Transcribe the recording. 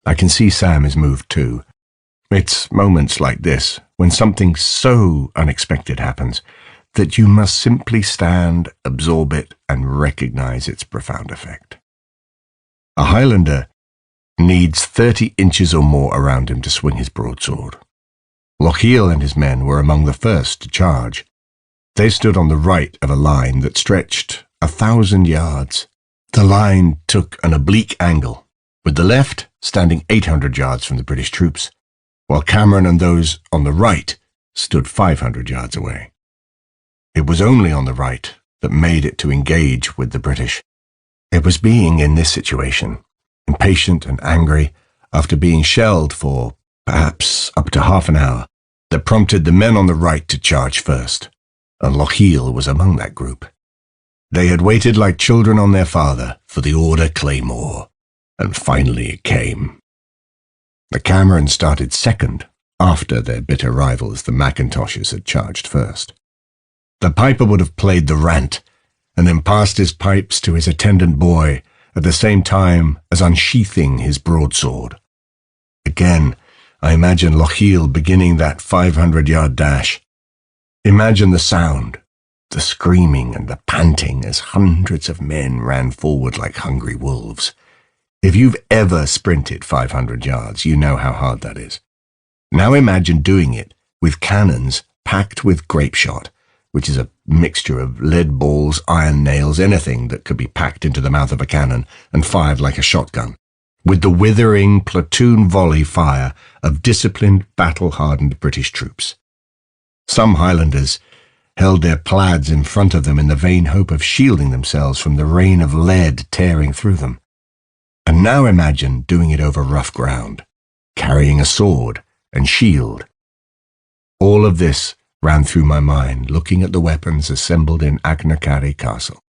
I can see Sam is moved too. It's moments like this, when something so unexpected happens, that you must simply stand, absorb it, and recognize its profound effect. A Highlander needs 30 inches or more around him to swing his broadsword. Lochiel and his men were among the first to charge. They stood on the right of a line that stretched 1,000 yards. The line took an oblique angle, with the left standing 800 yards from the British troops, while Cameron and those on the right stood 500 yards away. It was only on the right that made it to engage with the British. It was being in this situation, impatient and angry, after being shelled for perhaps up to half an hour, that prompted the men on the right to charge first, and Lochiel was among that group. They had waited like children on their father for the order Claymore, and finally it came. The Camerons started second, after their bitter rivals the Macintoshes had charged first. The piper would have played the rant, and then passed his pipes to his attendant boy at the same time as unsheathing his broadsword. Again, I imagine Lochiel beginning that 500-yard dash. Imagine the sound, the screaming and the panting as hundreds of men ran forward like hungry wolves. If you've ever sprinted 500 yards, you know how hard that is. Now imagine doing it with cannons packed with grape shot, which is a mixture of lead balls, iron nails, anything that could be packed into the mouth of a cannon and fired like a shotgun, with the withering platoon volley fire of disciplined, battle-hardened British troops. Some Highlanders held their plaids in front of them in the vain hope of shielding themselves from the rain of lead tearing through them. And now imagine doing it over rough ground, carrying a sword and shield. All of this ran through my mind, looking at the weapons assembled in Agnacari Castle.